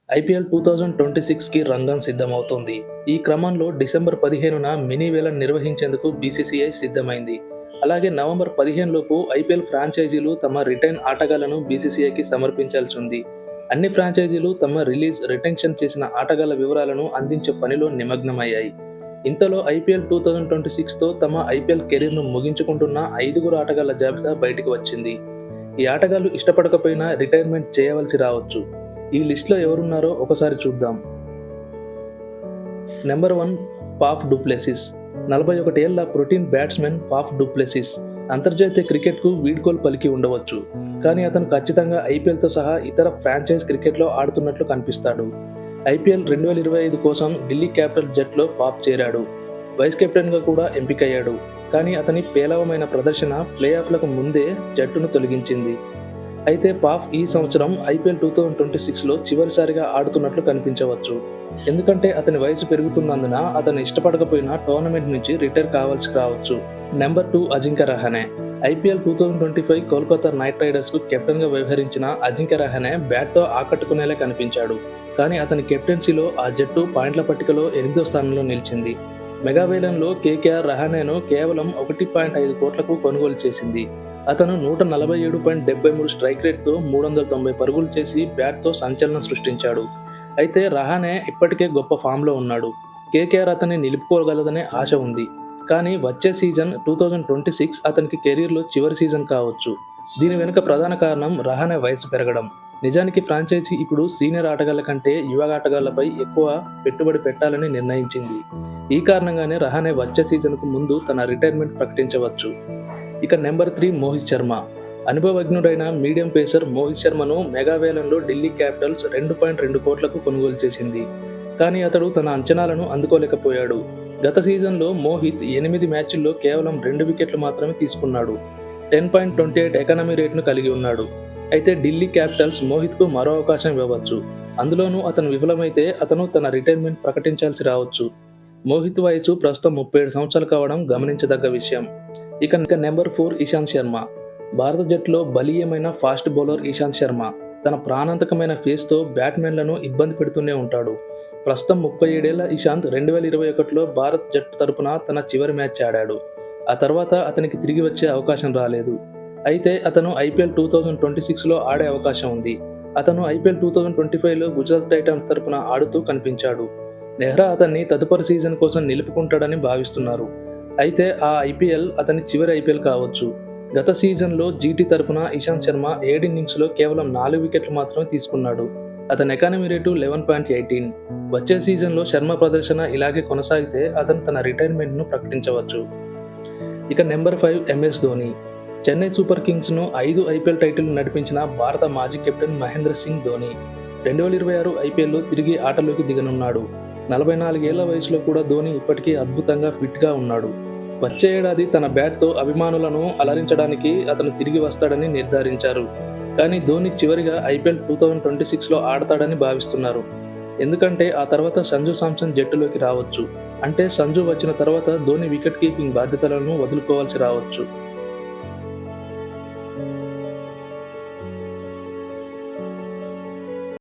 IPL 2026కి రంగం సిద్ధమవుతోంది. ఈ క్రమంలో డిసెంబర్ 15న మినీ వేలం నిర్వహించేందుకు బీసీసీఐ సిద్ధమైంది. అలాగే నవంబర్ 15 లోపు ఐపీఎల్ ఫ్రాంచైజీలు తమ రిటైన్ ఆటగాళ్లను బీసీసీఐకి సమర్పించాల్సి ఉంది. అన్ని ఫ్రాంచైజీలు తమ రిటెన్షన్ చేసిన ఆటగాళ్ల వివరాలను అందించే పనిలో నిమగ్నమయ్యాయి. ఇంతలో ఐపీఎల్ 2026తో తమ ఐపీఎల్ కెరీర్ను ముగించుకుంటున్న 5 ఆటగాళ్ల జాబితా బయటికి వచ్చింది. ఈ ఆటగాళ్లు ఇష్టపడకపోయినా రిటైర్మెంట్ చేయవలసి రావచ్చు. ఈ లిస్టులో ఎవరున్నారో ఒకసారి చూద్దాం. Number 1 Faf du Plessis. 41 ఏళ్ల protein batsmen Faf du Plessis అంతర్జాతీయ క్రికెట్కు వీడ్కోలు పలికి ఉండవచ్చు. కానీ అతను ఖచ్చితంగా ఐపీఎల్తో సహా ఇతర ఫ్రాంచైజ్ క్రికెట్లో ఆడుతున్నట్లు కనిపిస్తాడు. ఐపీఎల్ 2025 కోసం ఢిల్లీ క్యాపిటల్ జట్లో ఫాఫ్ చేరాడు. వైస్ కెప్టెన్గా కూడా ఎంపికయ్యాడు. కానీ అతని పేలవమైన ప్రదర్శన ప్లే ఆఫ్లకు ముందే జట్టును తొలగించింది. అయితే ఫాఫ్ ఈ సంవత్సరం ఐపీఎల్ 2026లో చివరిసారిగా ఆడుతున్నట్లు కనిపించవచ్చు. ఎందుకంటే అతని వయసు పెరుగుతున్నందున అతను ఇష్టపడకపోయినా టోర్నమెంట్ నుంచి రిటైర్ కావాల్సి రావచ్చు. Number 2 Ajinkya Rahane. IPL 2025 Kolkata Knight రైడర్స్కు కెప్టెన్గా వ్యవహరించిన అజింక్య రహానె బ్యాట్తో ఆకట్టుకునేలా కనిపించాడు. కానీ అతని కెప్టెన్సీలో ఆ జట్టు పాయింట్ల పట్టికలో 8వ స్థానంలో నిలిచింది. మెగా వేలంలో కేకేఆర్ రహానెను కేవలం 1.5 కోట్లకు కొనుగోలు చేసింది. అతను 147.73 స్ట్రైక్ రేట్తో 390 పరుగులు చేసి బ్యాట్తో సంచలనం సృష్టించాడు. అయితే రహానె ఇప్పటికే గొప్ప ఫామ్లో ఉన్నాడు. కేకేఆర్ అతన్ని నిలుపుకోగలదనే ఆశ ఉంది. కానీ వచ్చే సీజన్ 2026 అతనికి కెరీర్లో చివరి సీజన్ కావచ్చు. దీని వెనుక ప్రధాన కారణం రహానె వయసు పెరగడం. నిజానికి ఫ్రాంచైజీ ఇప్పుడు సీనియర్ ఆటగాళ్ల కంటే యువ ఆటగాళ్లపై ఎక్కువ పెట్టుబడి పెట్టాలని నిర్ణయించింది. ఈ కారణంగానే రహానె వచ్చే సీజన్కు ముందు తన రిటైర్మెంట్ ప్రకటించవచ్చు. ఇక నెంబర్ 3 మోహిత్ శర్మ. అనుభవజ్ఞుడైన మీడియం పేసర్ మోహిత్ శర్మను మెగా వేలంలో ఢిల్లీ క్యాపిటల్స్ 2.2 కోట్లకు కొనుగోలు చేసింది. కానీ అతడు తన అంచనాలను అందుకోలేకపోయాడు. గత సీజన్లో మోహిత్ 8 మ్యాచ్ల్లో కేవలం 2 వికెట్లు మాత్రమే తీసుకున్నాడు. 10.28 ఎకానమీ రేట్ను కలిగి ఉన్నాడు. అయితే ఢిల్లీ క్యాపిటల్స్ మోహిత్కు మరో అవకాశం ఇవ్వవచ్చు. అందులోనూ అతను విఫలమైతే అతను తన రిటైర్మెంట్ ప్రకటించాల్సి రావచ్చు. మోహిత్ వయసు ప్రస్తుతం 37 సంవత్సరాలు కావడం గమనించదగ్గ విషయం. ఇక నెంబర్ 4 ఇషాంత్ శర్మ. భారత జట్టులో బలీయమైన ఫాస్ట్ బౌలర్ ఇషాంత్ శర్మ తన ప్రాణాంతకమైన ఫేస్తో బ్యాట్స్మెన్లను ఇబ్బంది పెడుతూనే ఉంటాడు. ప్రస్తుతం 37 ఏళ్ల ఇషాంత్ 2021లో భారత్ జట్టు తరపున తన చివరి మ్యాచ్ ఆడాడు. ఆ తర్వాత అతనికి తిరిగి వచ్చే అవకాశం రాలేదు. అయితే అతను ఐపీఎల్ 2026లో ఆడే అవకాశం ఉంది. అతను ఐపీఎల్ 2025లో గుజరాత్ టైటన్స్ తరపున ఆడుతూ కనిపించాడు. నెహ్రా అతన్ని తదుపరి సీజన్ కోసం నిలుపుకుంటాడని భావిస్తున్నారు. అయితే ఆ ఐపీఎల్ అతని చివరి ఐపీఎల్ కావచ్చు. గత సీజన్లో జీటీ తరపున ఇషాంత్ శర్మ 7 ఇన్నింగ్స్లో కేవలం 4 వికెట్లు మాత్రమే తీసుకున్నాడు. అతని ఎకానమీ రేటు 11.18. వచ్చే సీజన్లో శర్మ ప్రదర్శన ఇలాగే కొనసాగితే అతను తన రిటైర్మెంట్ను ప్రకటించవచ్చు. ఇక number 5 MS Dhoni. Chennai super కింగ్స్ను 5 ఐపీఎల్ టైటిల్ నడిపించిన భారత మాజీ కెప్టెన్ మహేంద్ర సింగ్ ధోని 2026 ఐపీఎల్లో తిరిగి ఆటలోకి దిగనున్నాడు. 44 ఏళ్ల వయసులో కూడా ధోని ఇప్పటికీ అద్భుతంగా ఫిట్గా ఉన్నాడు. వచ్చే ఏడాది తన బ్యాట్తో అభిమానులను అలరించడానికి అతను తిరిగి వస్తాడని నిర్ధారించారు. కానీ ధోని చివరిగా ఐపీఎల్ 2026లో ఆడతాడని భావిస్తున్నారు. ఎందుకంటే ఆ తర్వాత సంజు శాంసన్ జట్టులోకి రావచ్చు. అంటే సంజు వచ్చిన తర్వాత ధోని వికెట్ కీపింగ్ బాధ్యతలను వదులుకోవాల్సి రావచ్చు.